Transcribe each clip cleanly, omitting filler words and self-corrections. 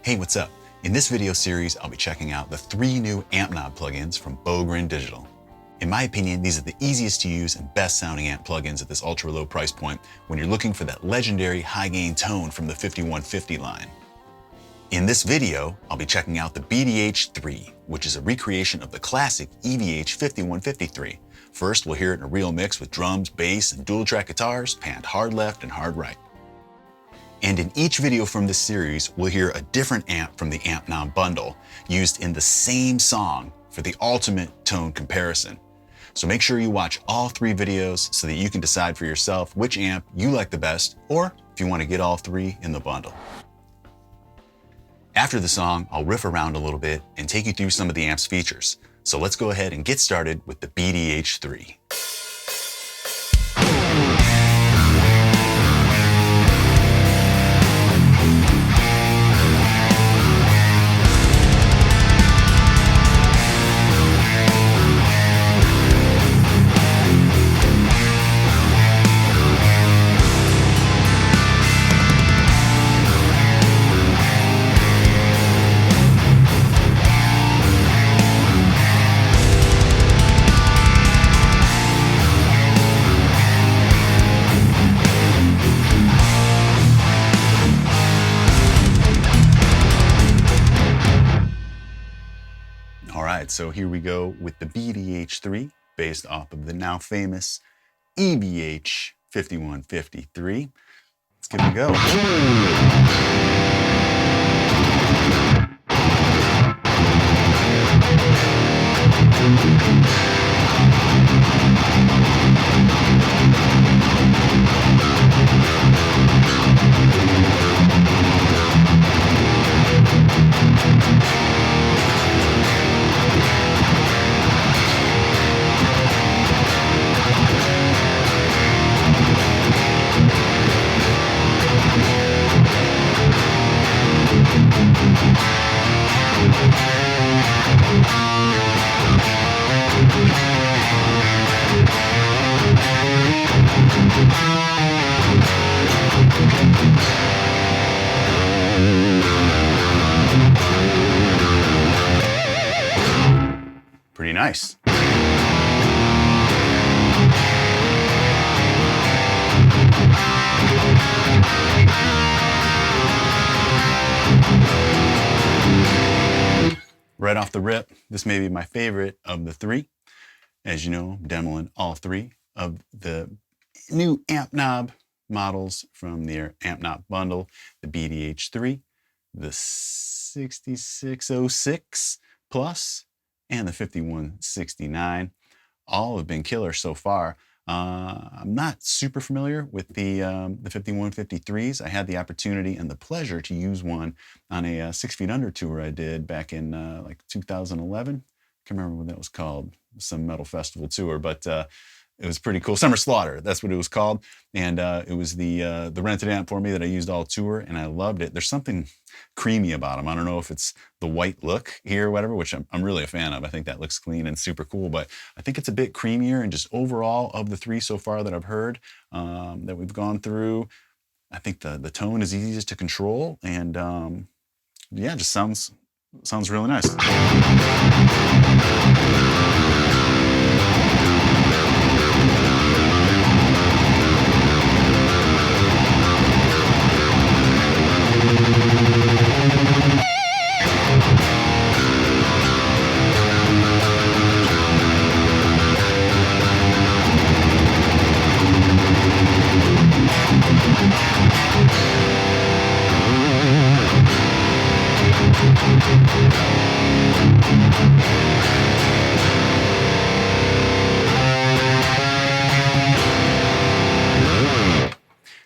Hey, what's up? In this video series, I'll be checking out the 3 new AmpKnob plugins from Bogren Digital. In my opinion, these are the easiest to use and best sounding amp plugins at this ultra low price point when you're looking for that legendary high gain tone from the 5150 line. In this video, I'll be checking out the BDH 3, which is a recreation of the classic EVH 5153. First, we'll hear it in a real mix with drums, bass, and dual track guitars, panned hard left and hard right. And in each video from this series, we'll hear a different amp from the AmpKnob bundle used in the same song for the ultimate tone comparison. So make sure you watch all 3 videos so that you can decide for yourself which amp you like the best, or if you want to get all 3 in the bundle. After the song, I'll riff around a little bit and take you through some of the amp's features. So let's go ahead and get started with the BDH 3. Alright, so here we go with the BDH 3, based off of the now famous EVH 5153. Let's give it a go. Pretty nice. Right off the rip, this may be my favorite of the 3. As you know, I'm demoing all 3 of the new AmpKnob models from their AmpKnob bundle, the BDH 3, the 6606 Plus, and the 5169. All have been killer so far. I'm not super familiar with the 5153s. I had the opportunity and the pleasure to use one on a 6 Feet Under tour I did back in like 2011. I can't remember what that was called, some metal festival tour, but it was pretty cool. Summer Slaughter, that's what it was called. And it was the rented amp for me that I used all tour, and I loved it. There's something creamy about them. I don't know if it's the white look here or whatever, which I'm really a fan of. I think that looks clean and super cool, but I think it's a bit creamier, and just overall of the 3 so far that I've heard, that we've gone through, I think the tone is easiest to control, and yeah, just sounds really nice.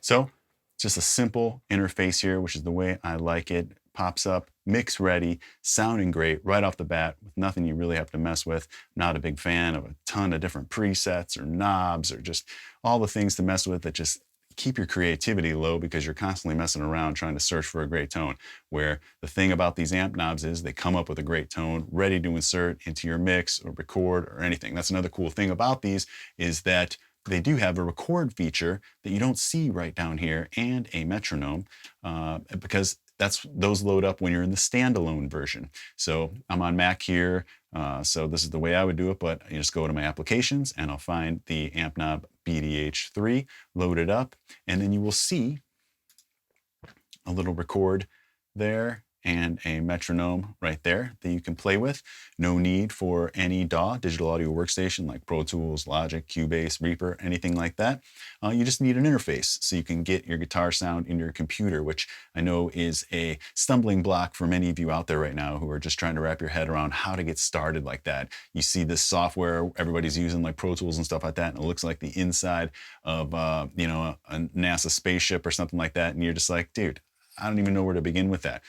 So, just a simple interface here, which is the way I like it. Pops up, mix ready, sounding great right off the bat with nothing you really have to mess with. Not a big fan of a ton of different presets or knobs or just all the things to mess with that just keep your creativity low because you're constantly messing around trying to search for a great tone. Where the thing about these amp knobs is they come up with a great tone ready to insert into your mix or record or anything. That's another cool thing about these, is that they do have a record feature that you don't see right down here, and a metronome, because those load up when you're in the standalone version. So I'm on Mac here, so this is the way I would do it, but I just go to my applications and I'll find the AmpKnob BDH3, load it up, and then you will see a little record there and a metronome right there that you can play with. No need for any DAW, digital audio workstation, like Pro Tools, Logic, Cubase, Reaper, anything like that. You just need an interface so you can get your guitar sound in your computer, which I know is a stumbling block for many of you out there right now who are just trying to wrap your head around how to get started like that. You see this software everybody's using, like Pro Tools and stuff like that, and it looks like the inside of a NASA spaceship or something like that, and you're just like, dude, I don't even know where to begin with that.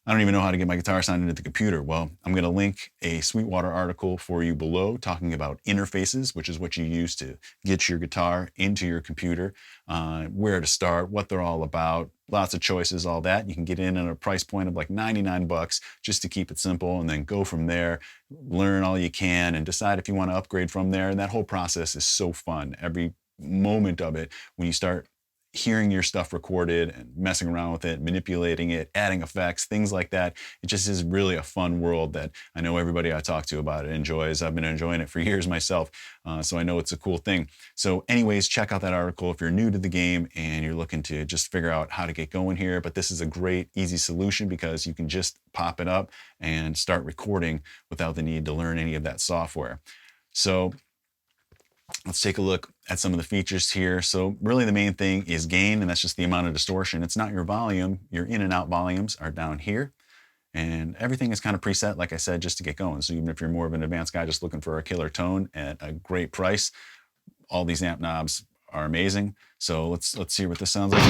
I don't even know how to get my guitar sound into the computer. Well, I'm going to link a Sweetwater article for you below talking about interfaces, which is what you use to get your guitar into your computer, where to start, what they're all about, lots of choices, all that. You can get in at a price point of like 99 bucks just to keep it simple, and then go from there, learn all you can, and decide if you want to upgrade from there. And that whole process is so fun. Every moment of it, when you start hearing your stuff recorded and messing around with it, manipulating it, adding effects, things like that. It just is really a fun world that I know everybody I talk to about it enjoys. I've been enjoying it for years myself, so I know it's a cool thing. So anyways, check out that article if you're new to the game and you're looking to just figure out how to get going here. But this is a great, easy solution because you can just pop it up and start recording without the need to learn any of that software. So let's take a look at some of the features here. So really the main thing is gain, and that's just the amount of distortion. It's not your volume. Your in and out volumes are down here. And everything is kind of preset, like I said, just to get going. So even if you're more of an advanced guy just looking for a killer tone at a great price, all these amp knobs are amazing. So let's see what this sounds like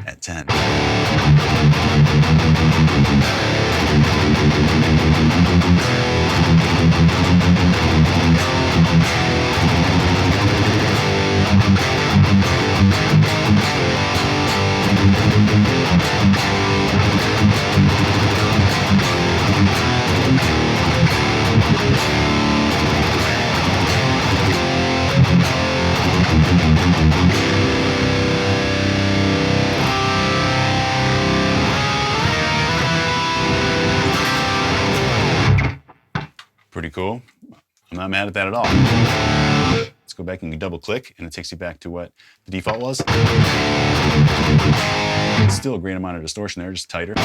at 10. Pretty cool. I'm not mad at that at all. Let's go back and double click and it takes you back to what the default was. Still a great amount of distortion there, just tighter.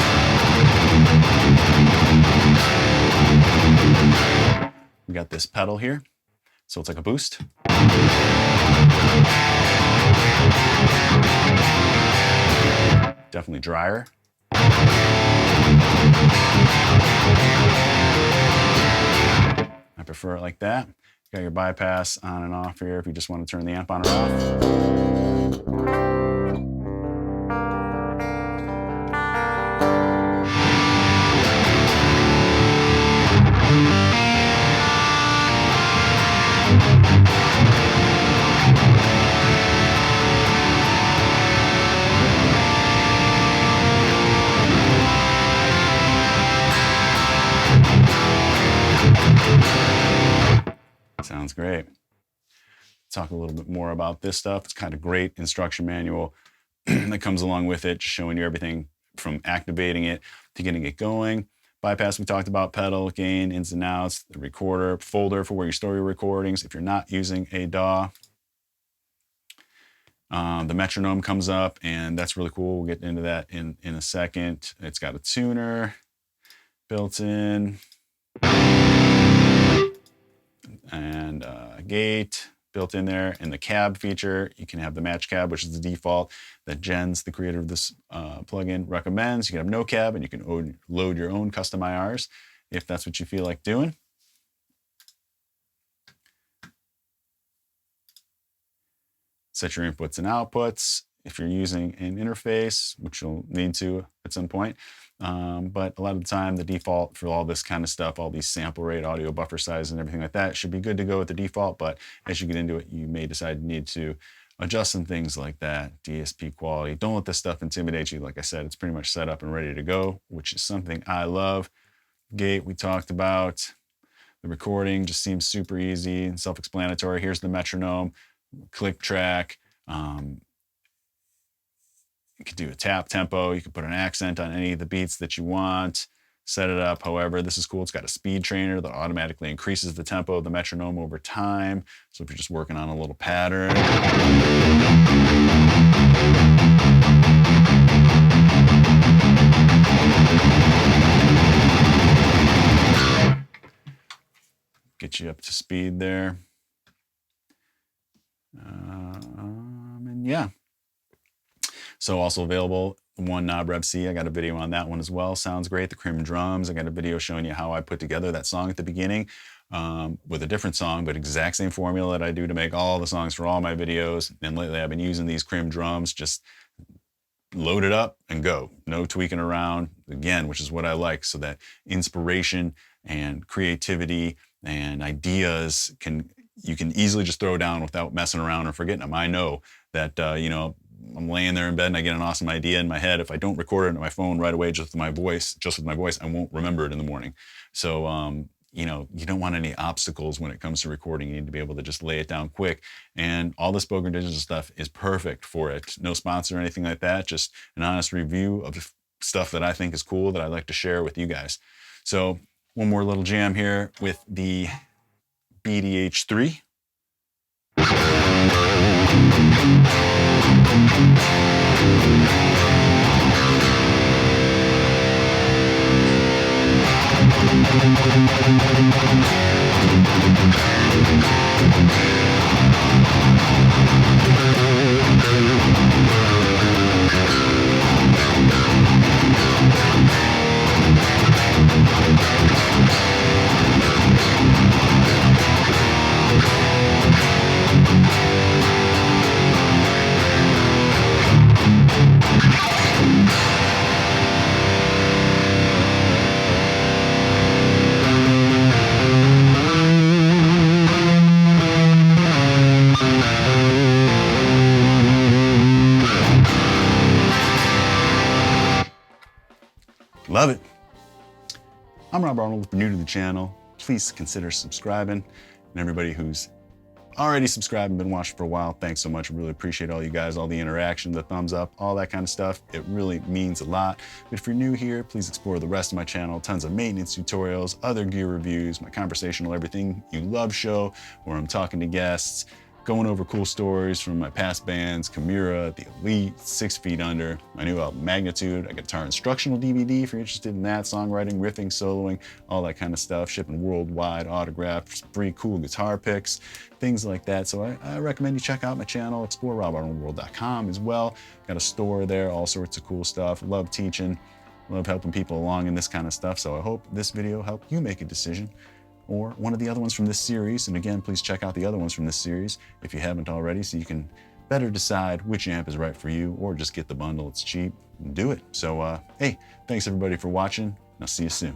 We got this pedal here, so it's like a boost. Definitely drier. I prefer it like that. You got your bypass on and off here if you just want to turn the amp on or off. Sounds great. Talk a little bit more about this stuff. It's kind of great instruction manual that comes along with it, just showing you everything from activating it to getting it going. Bypass, we talked about, pedal, gain, ins and outs, the recorder, folder for where you store your recordings if you're not using a DAW. The metronome comes up, and that's really cool. We'll get into that in a second. It's got a tuner built in, and a gate built in there. And the cab feature, you can have the match cab, which is the default that Jens, the creator of this plugin, recommends. You can have no cab, and you can load your own custom IRs if that's what you feel like doing. Set your inputs and outputs if you're using an interface, which you'll need to at some point. But a lot of the time, the default for all this kind of stuff, all these sample rate, audio buffer size, and everything like that, should be good to go with the default. But as you get into it, you may decide you need to adjust some things like that. DSP quality. Don't let this stuff intimidate you. Like I said, it's pretty much set up and ready to go, which is something I love. Gate, we talked about. The recording just seems super easy and self-explanatory. Here's the metronome, click track. You could do a tap tempo. You could put an accent on any of the beats that you want. Set it up however. This is cool. It's got a speed trainer that automatically increases the tempo of the metronome over time. So if you're just working on a little pattern. Get you up to speed there. And yeah. So also available, one knob Rev C. I got a video on that one as well. Sounds great. The Crim drums. I got a video showing you how I put together that song at the beginning with a different song, but exact same formula that I do to make all the songs for all my videos. And lately I've been using these Crim drums, just load it up and go. No tweaking around, again, which is what I like, so that inspiration and creativity and ideas you can easily just throw down without messing around or forgetting them. I know that, you know, I'm laying there in bed and I get an awesome idea in my head. If I don't record it on my phone right away, just with my voice, I won't remember it in the morning. So, you know, you don't want any obstacles when it comes to recording. You need to be able to just lay it down quick. And all this Spoken Digital stuff is perfect for it. No sponsor or anything like that. Just an honest review of stuff that I think is cool that I'd like to share with you guys. So one more little jam here with the BDH 3. Love it. I'm Rob Arnold. If you're new to the channel, please consider subscribing. And everybody who's already subscribed and been watching for a while, thanks so much. I really appreciate all you guys, all the interaction, the thumbs up, all that kind of stuff. It really means a lot. But if you're new here, please explore the rest of my channel. Tons of maintenance tutorials, other gear reviews, my conversational everything you love show, where I'm talking to guests, going over cool stories from my past bands, Kimura, The Elite, 6 Feet Under, my new album, Magnitude. I got guitar instructional DVD if you're interested in that, songwriting, riffing, soloing, all that kind of stuff, shipping worldwide, autographs, free cool guitar picks, things like that. So I recommend you check out my channel, explore robarnoldworld.com as well. Got a store there, all sorts of cool stuff. Love teaching, love helping people along in this kind of stuff. So I hope this video helped you make a decision, or one of the other ones from this series. And again, please check out the other ones from this series if you haven't already, so you can better decide which amp is right for you, or just get the bundle, it's cheap, and do it. So hey, thanks everybody for watching, and I'll see you soon.